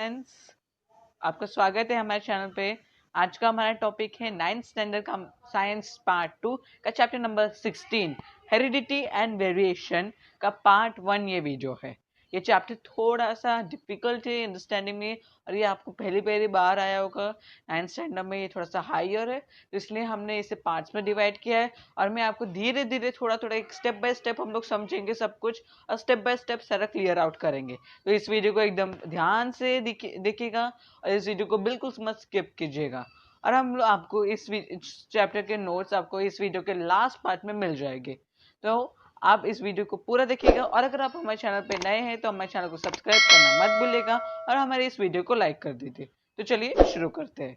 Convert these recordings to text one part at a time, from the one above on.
Friends, आपका स्वागत है हमारे चैनल पे। आज का हमारा टॉपिक है 9th स्टैंडर्ड का साइंस पार्ट 2 का chapter number 16 heredity and variation का पार्ट 1 ये वीडियो है। ये चैप्टर थोड़ा सा डिफिकल्ट है अंडरस्टैंडिंग में और ये आपको पहली पहली बार आया होगा। 9th स्टैंडर्ड में ये थोड़ा सा हायर है, तो इसलिए हमने इसे पार्ट्स में डिवाइड किया है और मैं आपको धीरे धीरे थोड़ा थोड़ा एक स्टेप बाय स्टेप हम लोग समझेंगे सब कुछ और स्टेप बाय स्टेप सारा क्लियर आउट करेंगे। तो इस वीडियो को एकदम ध्यान से देखिएगा और इस वीडियो को बिल्कुल मत स्किप कीजिएगा। और हम लोग आपको इस चैप्टर के नोट्स आपको इस वीडियो के लास्ट पार्ट में मिल जाएंगे। तो आप इस वीडियो को पूरा देखिएगा और अगर आप हमारे चैनल पे नए हैं तो हमारे चैनल को सब्सक्राइब करना मत भूलिएगा और हमारे इस वीडियो को लाइक कर दीजिए। तो चलिए शुरू करते हैं।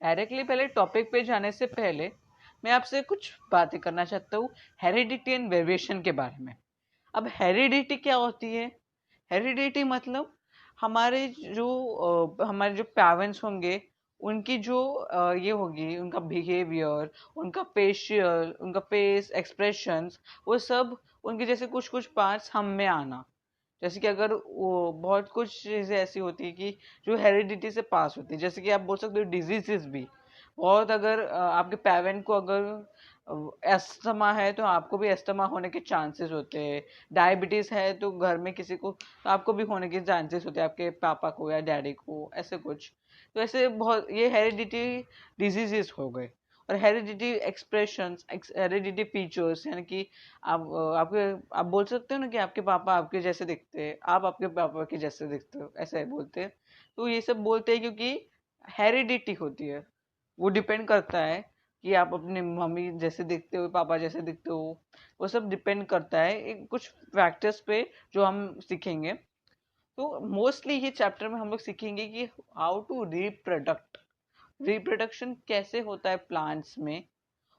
डायरेक्टली पहले टॉपिक पे जाने से पहले मैं आपसे कुछ बातें करना चाहता हूँ हेरिडिटी एंड वेरिएशन के बारे में। अब हेरिडिटी क्या होती है? हेरिडिटी मतलब हमारे जो पेरेंट्स होंगे उनकी जो ये होगी, उनका बिहेवियर, उनका फेशियल, उनका फेस एक्सप्रेशंस, वो सब उनके जैसे कुछ कुछ पार्ट्स हम में आना। जैसे कि अगर वो बहुत कुछ चीजें ऐसी होती है कि जो हेरिडिटी से पास होती है, जैसे कि आप बोल सकते हो डिजीजेस भी बहुत। अगर आपके पेरेंट को अगर एस्थमा है तो आपको भी एस्थमा होने के चांसेस होते हैं। डायबिटीज है तो घर में किसी को तो आपको भी होने के चांसेस होते हैं, आपके पापा को या डैडी को, ऐसे कुछ। तो ऐसे बहुत ये हेरिडिटी डिजीजेस हो गए। और हेरिडिटी एक्सप्रेशंस, हेरिडिटी फीचर्स, यानी कि आपके आप बोल सकते हो ना कि आपके पापा आपके जैसे दिखते हैं, आप आपके पापा के जैसे दिखते हो, ऐसे बोलते हैं। तो ये सब बोलते हैं क्योंकि हेरिडिटी होती है। वो डिपेंड करता है कि आप अपने मम्मी जैसे दिखते हो, पापा जैसे दिखते हो। वो सब डिपेंड करता है कुछ फैक्टर्स पे जो हम सीखेंगे। तो मोस्टली ये चैप्टर में हम लोग सीखेंगे कि हाउ टू रिप्रोडक्ट, रिप्रोडक्शन कैसे होता है प्लांट्स में,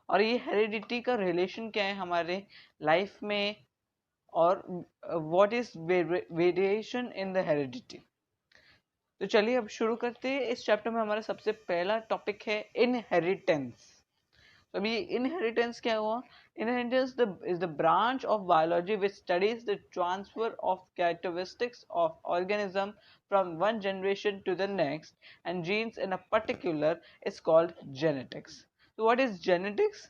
और ये हेरिडिटी का रिलेशन क्या है हमारे लाइफ में, और what is variation in the heredity. तो चलिए अब शुरू करते हैं। इस चैप्टर में हमारा सबसे पहला टॉपिक है इनहेरिटेंस। तो अभी इनहेरिटेंस क्या हुआ? Inheritance is the branch of biology which studies the transfer of characteristics of organism from one generation to the next, and genes in a particular is called genetics. So what is genetics?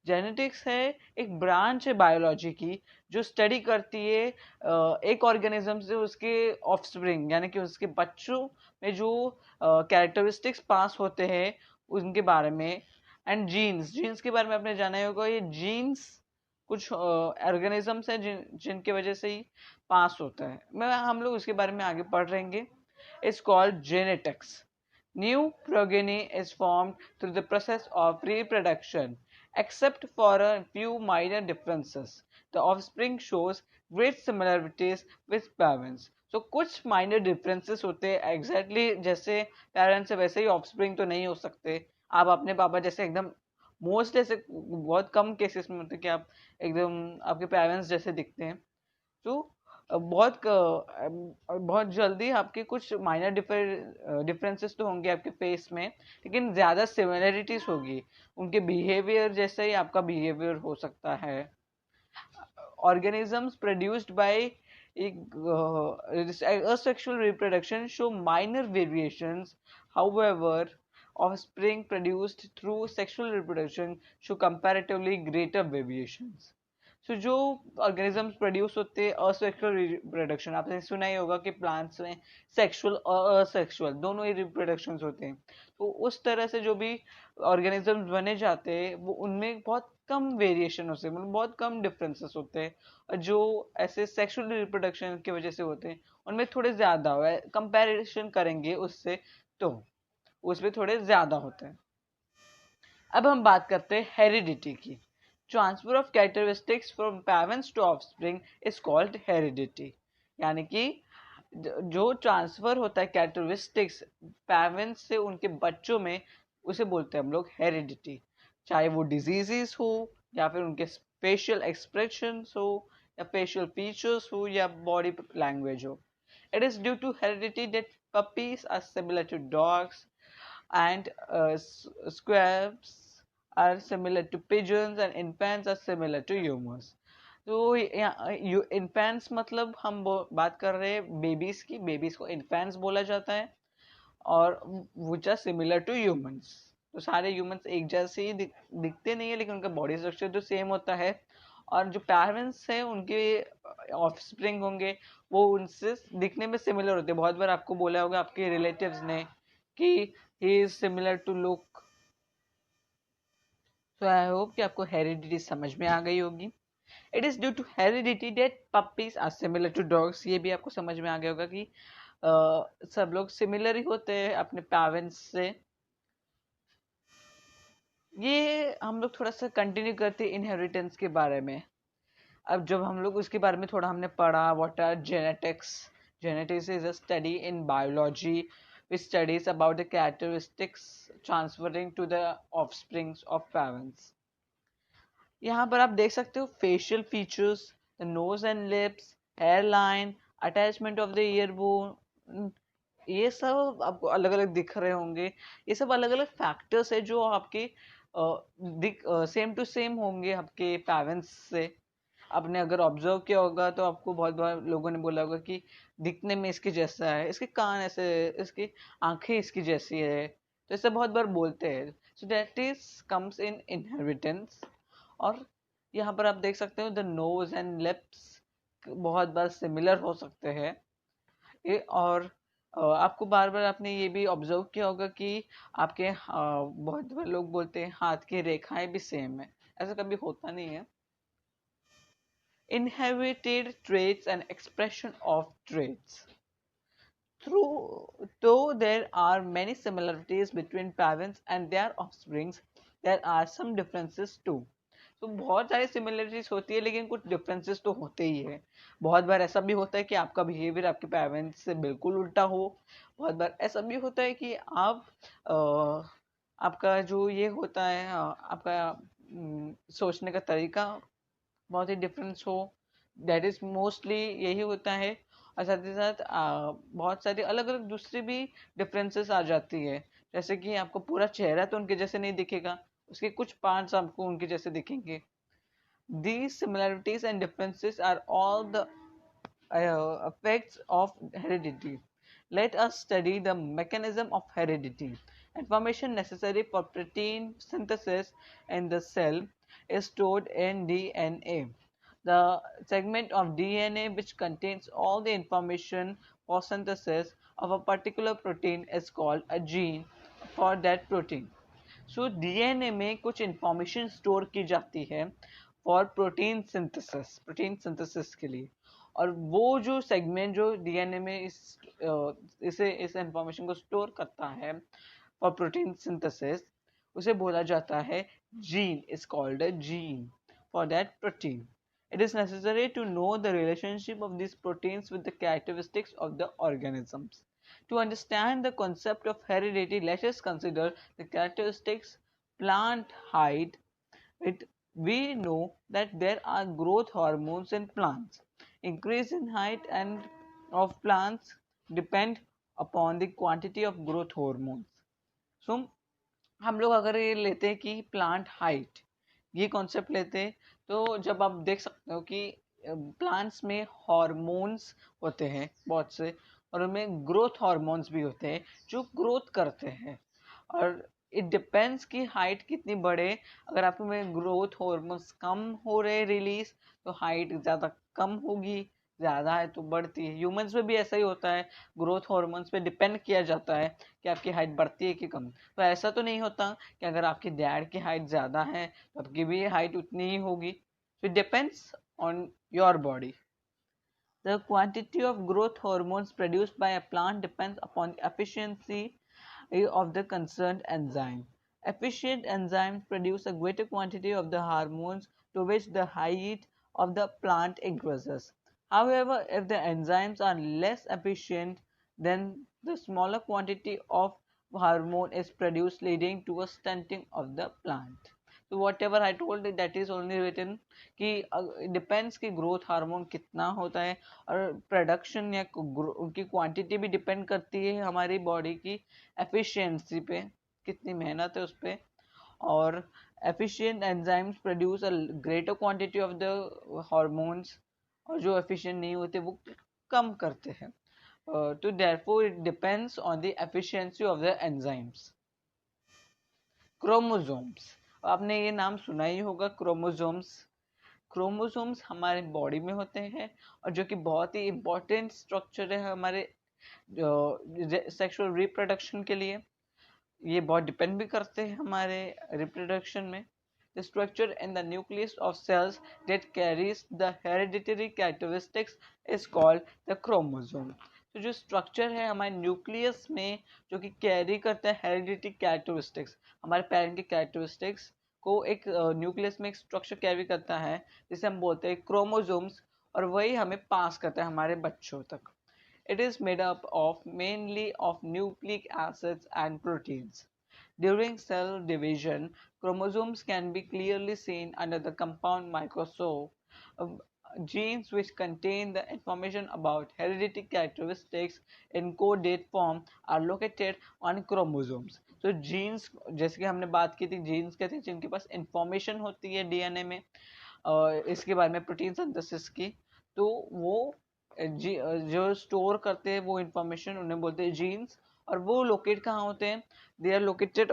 Genetics है एक branch है biology की जो study करती है एक organism से उसके ऑफस्प्रिंग यानी कि उसके बच्चों में जो कैरेक्टरिस्टिक्स पास होते हैं उनके बारे में। एंड जीन्स, जीन्स के बारे में आपने जाना ही होगा। ये जीन्स कुछ ऑर्गेनिजम्स हैं जिनके वजह से ही पास होता है। मैं हम लोग उसके बारे में आगे पढ़ रहेंगे। It's called genetics. New progeny is formed through the process of reproduction, except for a few minor differences. The offspring shows great similarities with parents. So कुछ minor differences होते हैं exactly जैसे parents है वैसे ही offspring तो नहीं हो सकते। आप अपने पापा जैसे एकदम मोस्ट ऐसे बहुत कम केसेस में होते हैं कि आप एकदम आपके पेरेंट्स जैसे दिखते हैं। तो बहुत जल्दी आपके कुछ माइनर डिफरेंसेस तो होंगे आपके फेस में, लेकिन ज्यादा सिमिलरिटीज होगी। उनके बिहेवियर जैसे ही आपका बिहेवियर हो सकता है। Organisms produced by asexual reproduction show minor variations. However, offspring produced through sexual reproduction show comparatively greater variations. So जो ऑर्गेनिजम्स प्रोड्यूस होते हैं असेक्सुअल रिप्रोडक्शन, आपने सुना ही होगा कि प्लांट्स में सेक्सुअल और असेक्सुअल दोनों ही रिप्रोडक्शंस होते हैं। तो उस तरह से जो भी ऑर्गेनिजम्स बने जाते हैं वो उनमें बहुत कम वेरिएशन होते हैं, मतलब बहुत कम डिफरेंसेस होते हैं। और जो ऐसे सेक्सुअल रिप्रोडक्शन की वजह से होते हैं उनमें थोड़े ज्यादा हुआ है, कंपैरिजन करेंगे उससे तो उसमें थोड़े ज्यादा होते हैं। अब हम बात करते हैं हेरिडिटी की। Transfer of characteristics from parents to offspring is called heredity. यानी कि जो ट्रांसफर होता है कैरेक्टरिस्टिक्स पेरेंट्स से उनके बच्चों में, उसे बोलते हैं हम लोग हेरिडिटी। चाहे वो डिजीजेस हो या फिर उनके फेशियल एक्सप्रेशन हो या फेशियल फीचर्स हो या बॉडी लैंग्वेज हो। It is due to heredity that puppies are similar to dogs, and squabs are similar to pigeons and infants are similar to humans. तो इन्फेंट्स मतलब हम बात कर रहे हैं बेबीज की, बेबीज को इन्फेंट्स बोला जाता है, और which are similar to humans. तो सारे ह्यूमंस एक जैसे ही दिखते नहीं है, लेकिन उनका बॉडी स्ट्रक्चर तो सेम होता है, और जो पेरेंट्स हैं उनके ऑफस्प्रिंग होंगे वो उनसे दिखने में सिमिलर होते हैं। बहुत बार आपको बोला होगा आपके रिलेटिव्स ने कि he is similar to look. So I hope कि आपको हेरिडिटी समझ में आ गई होगी। It is due to heredity that puppies are similar to dogs. ये भी आपको समझ में आ गया होगा कि सब लोग सिमिलर ही होते हैं अपने पेरेंट्स से। ये हम लोग थोड़ा सा कंटिन्यू करते हैं इनहेरिटेंस के बारे में। अब जब हम लोग उसके बारे में थोड़ा हमने पढ़ा, what are genetics. Genetics is a study in biology which studies about the characteristics transferring to the offsprings of parents. यहाँ पर आप देख सकते हो facial features, the nose and lips, hair line, attachment of the ear bone, ये सब आपको अलग अलग दिख रहे होंगे। ये सब अलग अलग फैक्टर्स है जो आपके सेम टू सेम होंगे आपके पेरेंट्स से। आपने अगर ऑब्जर्व किया होगा तो आपको बहुत बार लोगों ने बोला होगा कि दिखने में इसके जैसा है, इसके कान ऐसे, इसकी आंखें इसकी जैसी है, तो ऐसे बहुत बार बोलते हैं। So that is comes in inheritance. और यहाँ पर आप देख सकते हो द नोज एंड लिप्स बहुत बार सिमिलर हो सकते हैं। ये और आपको बार बार आपने ये भी ऑब्जर्व किया होगा कि आपके बहुत बार लोग बोलते हैं हाथ की रेखाएं भी सेम है। ऐसा कभी होता नहीं है। Inherited traits and expression of traits. Though there are many similarities between parents and their offsprings, there are some differences too. तो बहुत सारी सिमिलरिटीज होती है, लेकिन कुछ डिफरेंसेस तो होते ही है। बहुत बार ऐसा भी होता है कि आपका बिहेवियर आपके पेरेंट्स से बिल्कुल उल्टा हो। बहुत बार ऐसा भी होता है कि आप आपका जो ये होता है आपका सोचने का तरीका बहुत ही डिफरेंस हो। दैट इज मोस्टली यही होता है। और साथ ही साथ बहुत सारी अलग अलग दूसरी भी डिफरेंसेस आ जाती है। जैसे कि आपको पूरा चेहरा तो उनके जैसे नहीं दिखेगा, उसके कुछ पार्ट्स आपको उनके जैसे दिखेंगे। These similarities and differences are all the effects of heredity. Let us study the mechanism of heredity. Information necessary for protein synthesis in the cell is stored in DNA. The segment of DNA which contains all the information for synthesis of a particular protein is called a gene for that protein. So DNA में कुछ information store की जाती है for protein synthesis के लिए। और वो जो सेगमेंट जो डीएनए में इस इंफॉर्मेशन को स्टोर करता है फॉर प्रोटीन सिंथेसिस, उसे बोला जाता है gene. Is called a gene for that protein. It is necessary to know the relationship of these proteins with the characteristics of the organisms. To understand the concept of heredity, let us consider the characteristics plant height. We know that there are growth hormones in plants. Increase in height and of plants depend upon the quantity of growth hormones. So, हम लोग अगर ये लेते हैं कि plant height, ये concept लेते हैं, तो जब आप देख सकते हो कि प्लांट्स में हॉर्मोन्स होते हैं बहुत से, और उनमें ग्रोथ हॉर्मोन्स भी होते हैं जो ग्रोथ करते हैं। और इट डिपेंड्स कि हाइट कितनी बढ़े। अगर आप में ग्रोथ हॉर्मोन्स कम हो रहे रिलीज, तो हाइट ज़्यादा कम होगी, ज़्यादा है तो बढ़ती है। ह्यूमंस में भी ऐसा ही होता है, ग्रोथ हॉर्मोन्स पे डिपेंड किया जाता है कि आपकी हाइट बढ़ती है कि कम। तो ऐसा तो नहीं होता कि अगर आपके डैड की हाइट ज़्यादा है तो आपकी भी हाइट उतनी ही होगी। It depends on your body. The quantity of growth hormones produced by a plant depends upon the efficiency of the concerned enzyme. Efficient enzymes produce a greater quantity of the hormones to which the height of the plant increases. However, if the enzymes are less efficient, then the smaller quantity of hormone is produced, leading to a stunting of the plant. So whatever I told that is only written कि depends कि growth hormone कितना होता है, और production या उनकी quantity भी depend करती है हमारी बॉडी की एफिशिएंसी पे। कितनी मेहनत है उस पर। और efficient enzymes produce a greater quantity of the hormones, और जो एफिशिएंट नहीं होते वो कम करते हैं। तो therefore it depends on the efficiency of the enzymes. Chromosomes, आपने ये नाम सुना ही होगा, क्रोमोसोम्स। क्रोमोसोम्स हमारे बॉडी में होते हैं और जो कि बहुत ही इंपॉर्टेंट स्ट्रक्चर है हमारे सेक्सुअल रिप्रोडक्शन के लिए। ये बहुत डिपेंड भी करते हैं हमारे रिप्रोडक्शन में। The structure in the nucleus of cells that carries the hereditary characteristics is called the chromosome. तो जो स्ट्रक्चर है हमारे न्यूक्लियस में जो कि कैरी करता है हेरिडिटी कैरेक्टरिस्टिक्स, हमारे पेरेंट की कैरेक्टरिस्टिक्स को एक न्यूक्लियस में एक स्ट्रक्चर कैरी करता है जिसे हम बोलते हैं क्रोमोसोम्स, और वही हमें पास करता है हमारे बच्चों तक। It is made up of mainly of nucleic acids and proteins. During cell division, chromosomes can be clearly seen under the compound microscope. Genes which contain the information about hereditary characteristics in coded form are located on chromosomes. So genes, जैसे कि हमने बात की थी, genes कहते हैं जिनके पास information होती है DNA में इसके बारे में प्रोटीन सिंथेसिस की, तो वो जो स्टोर करते हैं वो इंफॉर्मेशन उन्हें बोलते हैं जीन्स। और वो लोकेट कहाँ होते हैं? They are located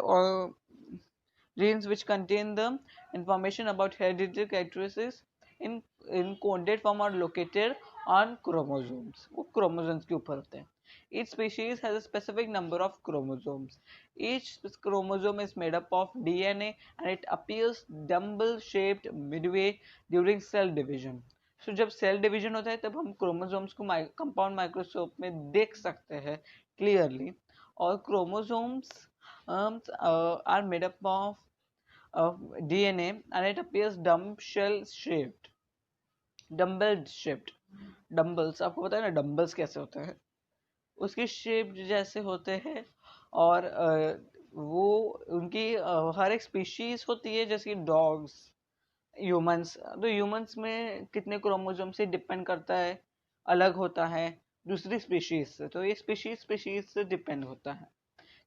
genes which contain the information about hereditary characteristics in coded form are located on chromosomes. वो chromosomes के ऊपर होते हैं। Each species has a specific number of chromosomes. Each chromosome is made up of DNA and it appears dumbbell shaped midway during cell division. So जब cell division होता है तब हम क्रोमोसोम्स को कंपाउंड माइक्रोस्कोप में देख सकते हैं क्लियरली। और chromosomes are made up of DNA and it appears dumbbell shaped। Dumbbells, आपको पता है ना डम्बल्स कैसे होते हैं, उसकी शेप जैसे होते हैं। और वो उनकी हर एक स्पीशीज होती है, जैसे कि डॉग्स, ह्यूमंस। तो ह्यूमंस में कितने क्रोमोसोम से डिपेंड करता है, अलग होता है दूसरी स्पीशीज से। तो ये स्पीशीज से डिपेंड होता है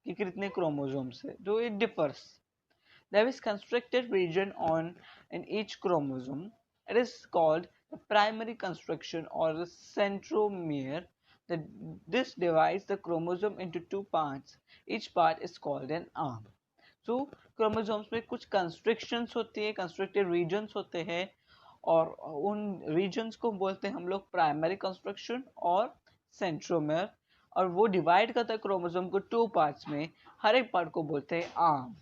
कि कितने क्रोमोसोम्स है, तो it differs. There is constricted region on in each chromosome. It is called the primary constriction or the centromere. This divides the chromosome into two parts. Each part is called an arm. So chromosomes में कुछ constrictions होती है, constricted regions होते हैं, और उन regions को बोलते हैं हम लोग primary constriction और centromere। और वो डिवाइड करता है क्रोमोसोम को टू पार्ट्स में, हर एक पार्ट को बोलते हैं arm.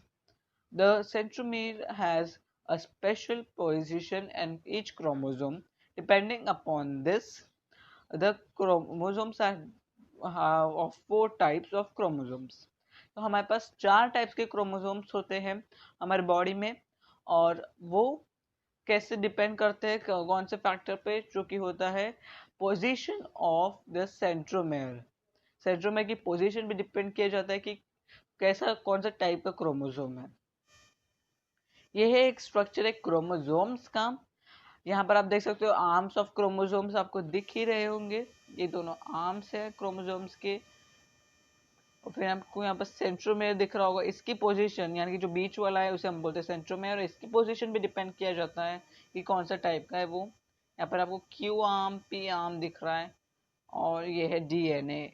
The centromere has a special position in each chromosome. Depending upon this, the chromosomes are of 4 types of chromosomes. तो हमारे पास 4 टाइप्स के क्रोमोसोम्स होते हैं हमारे बॉडी में, और वो कैसे डिपेंड करते हैं कौन से फैक्टर पे, जो कि होता है position of the centromere. Centromere की पोजीशन भी डिपेंड किया जाता है कि कैसा कौन सा टाइप का क्रोमोसोम है। ये है एक स्ट्रक्चर है क्रोमोसोम्स का। यहाँ पर आप देख सकते हो आर्म्स ऑफ क्रोमोसोम्स आपको दिख ही रहे होंगे, ये दोनों आर्म्स है क्रोमोसोम्स के। और फिर आपको यहाँ पर सेंट्रोमेयर दिख रहा होगा, इसकी पोजीशन यानी कि जो बीच वाला है उसे हम बोलते हैं सेंट्रोमेयर, और इसकी पोजीशन भी डिपेंड किया जाता है कि कौन सा टाइप का है वो। यहाँ पर आपको क्यू आर्म, पी आर्म दिख रहा है, और ये है DNA.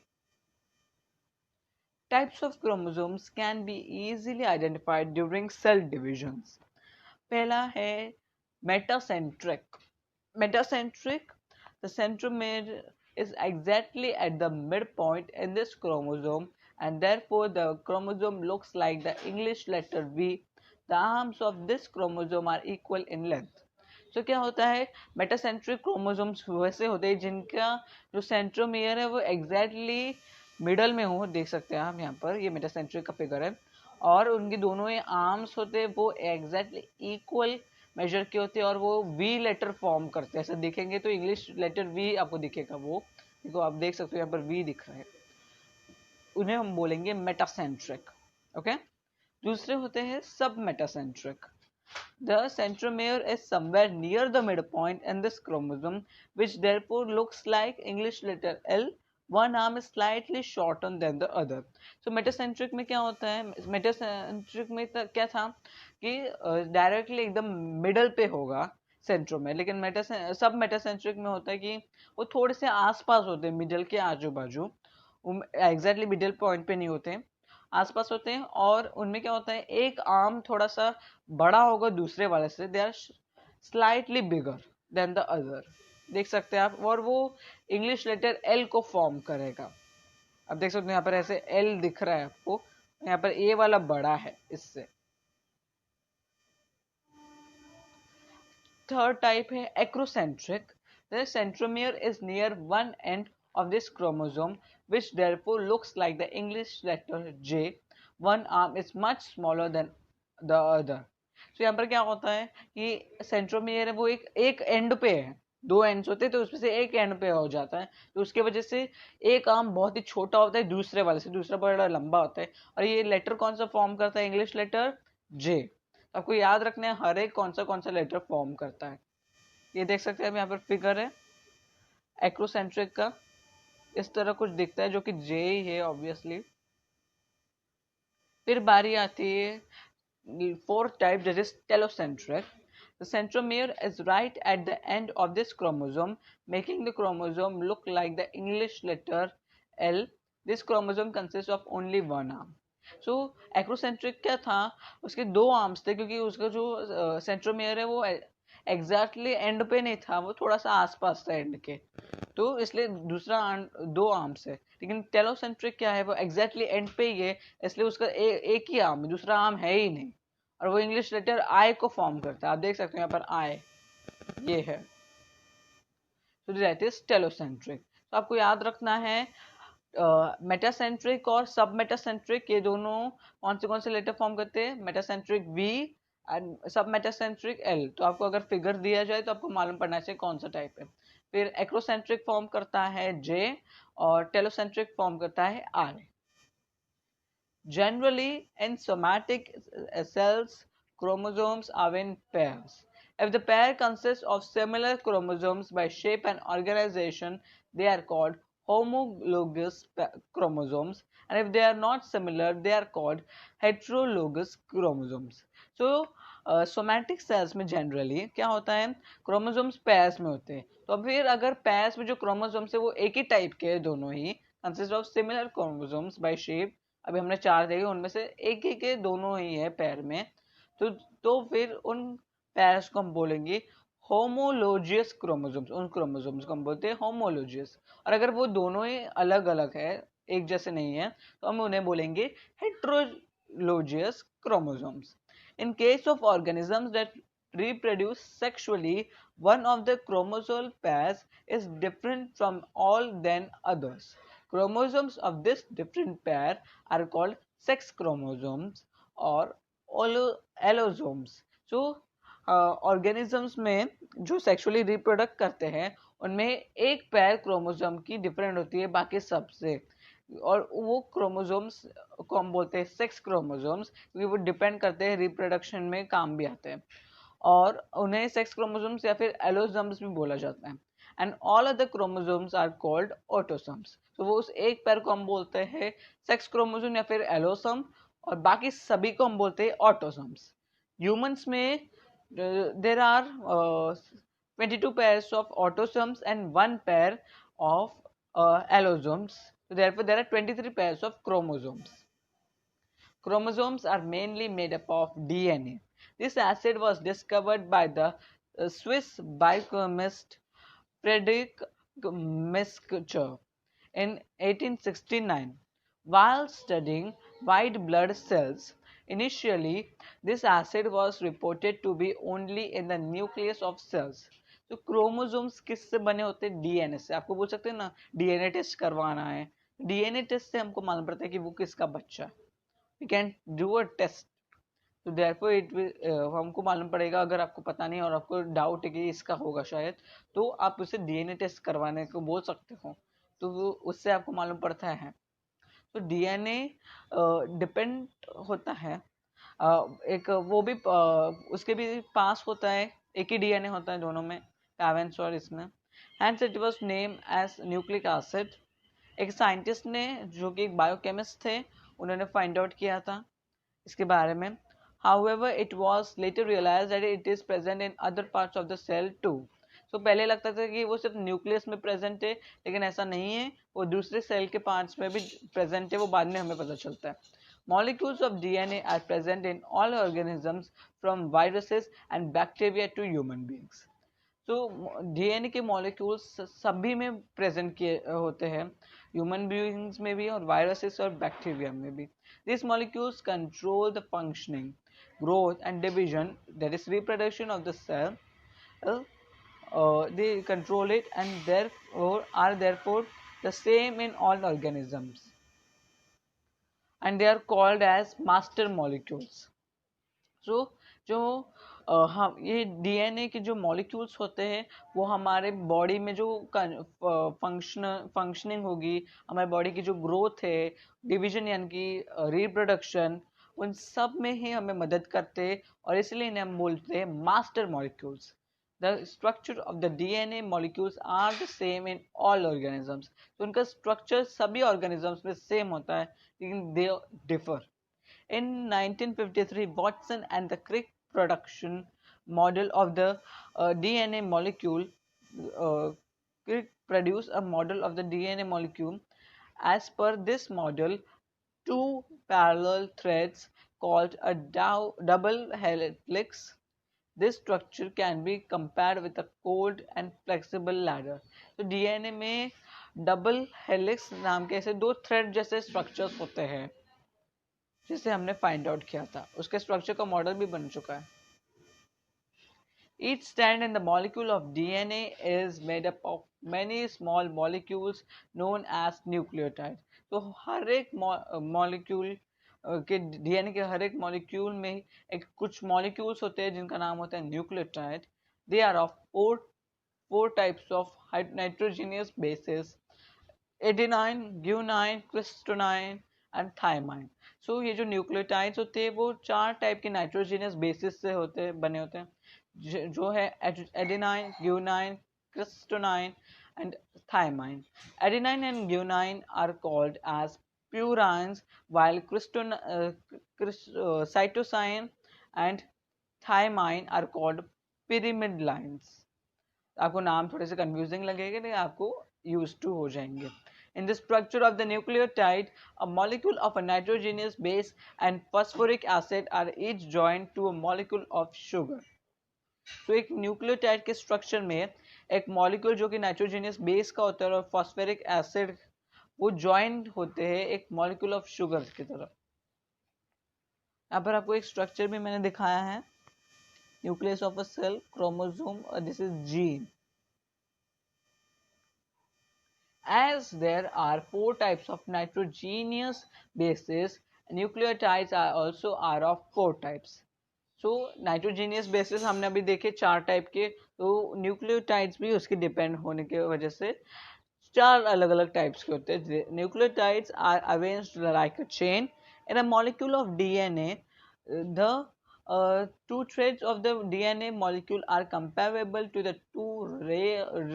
Types of chromosomes can be easily identified during cell divisions. पहला है metacentric. Metacentric, the centromere is exactly at the midpoint in this chromosome and therefore the chromosome looks like the English letter V. The arms of this chromosome are equal in length. So क्या होता है, metacentric chromosomes वैसे होते हैं जिनका जो centromere है वो एग्जैक्टली मिडल में हो, देख सकते हैं आप यहाँ पर, ये मेटासेंट्रिक का फिगर है। और उनके दोनों ये आर्म्स होते हैं वो एग्जैक्टली इक्वल मेजर के होते हैं, और वो वी लेटर फॉर्म करते हैं। ऐसा दिखेंगे तो इंग्लिश लेटर वी आपको दिखेगा, वो देखो आप देख सकते हो यहाँ पर वी दिख रहा है, उन्हें हम बोलेंगे मेटासेंट्रिक। ओके, दूसरे होते हैं सब metacentric. The centromere is somewhere near the midpoint in this chromosome, which therefore looks like English letter L one arm is slightly shorter than the other. So metacentric में क्या होता है, मेटासेंट्रिक में क्या था कि डायरेक्टली एकदम मिडल पे होगा सेंट्रो में, लेकिन सब मेटासेंट्रिक में होता है कि वो थोड़े से आसपास होते हैं, मिडल के आजू बाजू, एग्जैक्टली मिडल पॉइंट पे नहीं होते, आसपास होते हैं. और उनमें क्या होता है, एक आर्म थोड़ा सा बड़ा होगा दूसरे वाले से, they are slightly bigger than the other. देख सकते हैं आप, और वो इंग्लिश लेटर एल को फॉर्म करेगा. अब देख सकते हैं यहाँ पर ऐसे एल दिख रहा है आपको, यहाँ पर ए वाला बड़ा है इससे. थर्ड टाइप है acrocentric. The centromere is near one end of this chromosome, which therefore looks like the English letter J. One arm is much smaller than the other. So यहाँ पर क्या होता है कि सेंट्रोमियर है वो एक एंड पे है, दो एंड्स होते हैं तो उसमें से एक एंड पे हो जाता है, तो उसके वजह से एक आर्म बहुत ही छोटा होता है दूसरे वाले से, दूसरा बड़ा लंबा होता है. और ये लेटर कौन सा फॉर्म करता है, इंग्लिश लेटर जे. आपको याद रखना है हर एक कौन सा लेटर फॉर्म करता है. ये देख सकते हैं, यहाँ पर फिगर है एक्रोसेंट्रिक का, इस तरह कुछ दिखता है जो कि जे ही है ऑब्वियसली. फिर बारी आती है fourth type, that is telocentric. The centromere is right at the end of this chromosome, making the chromosome look like the English letter L. This chromosome consists of only one arm. So acrocentric क्या था, उसके दो arms थे, क्योंकि उसका जो centromere है वो एग्जैक्टली एंड पे नहीं था, वो थोड़ा सा आसपास था एंड के, तो इसलिए दूसरा दो आर्म्स है. लेकिन टेलोसेंट्रिक क्या है, वो एग्जैक्टली एंड पे ही है, इसलिए उसका एक ही आर्म, दूसरा आर्म है ही नहीं, और वो इंग्लिश लेटर आई को फॉर्म करता है. आप देख सकते हैं यहाँ पर आई, ये है. तो दैट इज टेलोसेंट्रिक. तो आपको याद रखना है मेटासेंट्रिक और सब मेटासेंट्रिक, ये दोनों कौन से लेटर फॉर्म करते हैं, मेटासेंट्रिक वी एंड सब मेटासेंट्रिक एल. तो आपको अगर फिगर दिया जाए तो आपको मालूम पड़ना चाहिए कौन सा टाइप है. फिर एक्रोसेंट्रिक फॉर्म करता है जे, और टेलोसेंट्रिक फॉर्म करता है are. Generally, in somatic cells, chromosomes are in pairs. If the pair consists of similar chromosomes by shape and organization, they are called homologous chromosomes. And if they are not similar, they are called heterologous chromosomes. So, somatic cells में generally क्या होता है, chromosomes pairs में होते हैं. तो फिर अगर पेयर्स में जो क्रोमोसोम्स है वो एक ही टाइप के हैं दोनों ही, consist of similar chromosomes by shape, अभी हमने चार देखे उनमें से एक ही के दोनों ही है पैर में, तो फिर उन पैर्स को हम बोलेंगे होमोलोजियस क्रोमोसोम्स. उन क्रोमोसोम्स को हम बोलते हैं होमोलोजियस. और अगर वो दोनों ही अलग अलग है, एक जैसे नहीं है, तो हम उन्हें बोलेंगे हेट्रोलोजियस chromosomes. In case of organisms that reproduce sexually, one of the chromosomal pairs is different from all than others. Chromosomes of this different pair are called sex chromosomes or allosomes. So, organisms में जो sexually रिप्रोडक्ट करते हैं उनमें एक पैर chromosome की different होती है बाकी सबसे, और वो क्रोमोसोम्स को हम बोलते हैं सेक्स क्रोमोसोम्स, क्योंकि वो डिपेंड करते हैं रिप्रोडक्शन में काम भी आते हैं, और उन्हें सेक्स क्रोमोसोम्स या फिर एलोसोम्स भी बोला जाता है. And all other chromosomes are called autosomes. तो वो उस एक पैर को हम बोलते हैं सेक्स क्रोमोसोम या फिर एलोसोम, और बाकी सभी को हम बोलते हैं ऑटोसोम्स. ह्यूमंस में there are 22 pairs of autosomes and one pair of allosomes. So therefore, there are 23 pairs of chromosomes. Chromosomes are mainly made up of DNA. This acid was discovered by the Swiss biochemist Friedrich Mischke in 1869. While studying white blood cells, initially this acid was reported to be only in the nucleus of cells. तो chromosomes किससे बने होते हैं, DNA से. आपको बोल सकते हैं ना डीएनए टेस्ट करवाना है, डीएनए टेस्ट से हमको मालूम पड़ता है कि वो किसका बच्चा है. We can do a test. तो देयरफॉर इट विल, हमको मालूम पड़ेगा. अगर आपको पता नहीं और आपको डाउट है कि इसका होगा शायद, तो आप उसे डीएनए टेस्ट करवाने को बोल सकते हो, तो वो उससे आपको मालूम पड़ता है. तो डीएनए डिपेंड होता है, एक वो भी उसके भी पास होता है, एक ही डीएनए होता है दोनों में, पैरेंट्स और इसमें. Hence it was named as nucleic acid. एक साइंटिस्ट ने, जो कि एक बायोकेमिस्ट थे, उन्होंने फाइंड आउट किया था इसके बारे में. However, it was later realized that it is present in other parts of the cell too. So पहले लगता था कि वो सिर्फ न्यूक्लियस में प्रेजेंट है, लेकिन ऐसा नहीं है, वो दूसरे सेल के पार्ट्स में भी प्रेजेंट है, वो बाद में हमें पता चलता है. Molecules of DNA are present in all organisms from viruses and bacteria to human beings. तो डीएनए के मॉलिक्यूल्स सभी में प्रेजेंट किए होते हैं, ह्यूमन बीइंग्स में भी और वायरसेस और बैक्टीरिया में भी. This molecules control the functioning, growth and division, that is reproduction of the cell. They control it and therefore are therefore the same in all organisms, and they are called as master molecules. So जो हम ये DNA के जो molecules होते हैं, वो हमारे body में जो फंक्शनिंग होगी, हमारे बॉडी की जो ग्रोथ है, डिवीजन यानी कि रिप्रोडक्शन, उन सब में ही हमें मदद करते हैं, और इसलिए इन्हें हम बोलते हैं master molecules. The structure of the DNA molecules are the same in all organisms. तो उनका स्ट्रक्चर सभी ऑर्गेनिजम्स में सेम होता है, लेकिन they differ. In 1953, Watson and the Crick production model of the DNA molecule, Crick produced a model of the DNA molecule. As per this model, two parallel threads called a double helix. This structure can be compared with a cold and flexible ladder. तो DNA में double helix नाम के ऐसे दो thread जैसे structures होते हैं, जिसे हमने फाइंड आउट किया था. उसके स्ट्रक्चर का मॉडल भी बन चुका है. Each strand in the molecule of DNA is made up of many small molecules known as nucleotides. तो हर एक मॉलिक्यूल के डीएनए के हर एक मॉलिक्यूल में एक कुछ मॉलिक्यूल्स होते हैं जिनका नाम होता है nucleotide. They are of four types of nitrogenous bases: adenine, guanine, क्रिस्टोनाइन एंड थाइमाइन. सो ये जो न्यूक्लियोटाइड्स होते हैं वो चार टाइप के नाइट्रोजीनियस बेसिस से बने होते हैं, जो है एडेनाइन, ग्यूनाइन, क्रिस्टोनाइन and thymine. Adenine and guanine are called as purines, while cytosine and thymine are called pyrimid lines. आपको नाम थोड़े से कंफ्यूजिंग लगेगा, लेकिन आपको used to हो जाएंगे. In the structure of the nucleotide, a molecule of a nitrogenous base and phosphoric acid are each joined to a molecule of sugar. तो एक न्यूक्लियोटाइड के स्ट्रक्चर में एक मॉलिक्यूल जो कि नाइट्रोजनियस बेस का होता है और फॉस्फेरिक एसिड, वो ज्वाइंट होते हैं एक मॉलिक्यूल ऑफ शुगर की तरफ. यहाँ पर आपको एक स्ट्रक्चर भी मैंने दिखाया है. Nucleus of a cell, chromosome, और this is gene. As there are four types of nitrogenous bases, nucleotides are of four types. So nitrogenous bases हमने अभी देखे चार टाइप के, तो न्यूक्लियोटाइड्स भी उसके डिपेंड होने की वजह से चार अलग अलग टाइप्स के होते हैं. Nucleotides are arranged like a chain in a molecule of DNA. The two threads of the DNA molecule are comparable to the two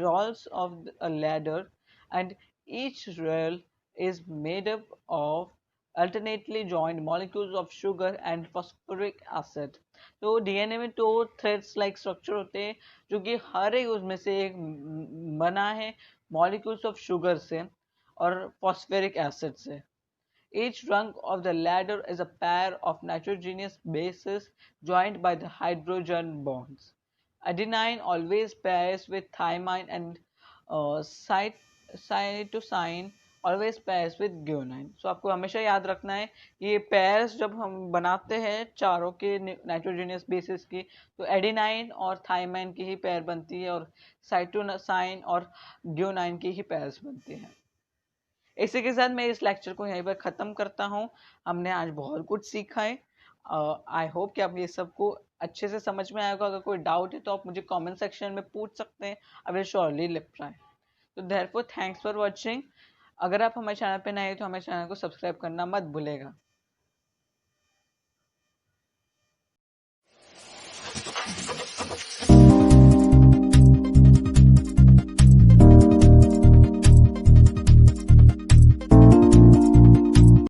rolls of a ladder, and each rail is made up of alternately joined molecules of sugar and phosphoric acid. तो DNA में तो threads like structure होते हैं, जो कि हर एक उसमें से एक बना है molecules of sugar से और phosphoric acid से. Each rung of the ladder is a pair of nitrogenous bases joined by the hydrogen bonds. Adenine always pairs with thymine, and cytosine always pairs with guanine. So आपको हमेशा याद रखना है ये pairs जब हम बनाते हैं चारों के नाइट्रोजनियस बेसिस की, तो एडेनाइन और थाइमाइन की ही पेयर बनती है और साइटोसाइन और ग्यूनाइन की ही पेयर्स बनती हैं. इसी के साथ मैं इस लेक्चर को यहीं पर ख़त्म करता हूँ. हमने आज बहुत कुछ सीखा है. आई होप कि आप ये सबको अच्छे से समझ में आएगा. अगर कोई डाउट है तो आप मुझे कमेंट सेक्शन में पूछ सकते हैं. I will surely reply. तो देयरफॉर थैंक्स फॉर वॉचिंग. अगर आप हमारे चैनल पे नए हैं तो हमारे चैनल को सब्सक्राइब करना मत भूलेगा.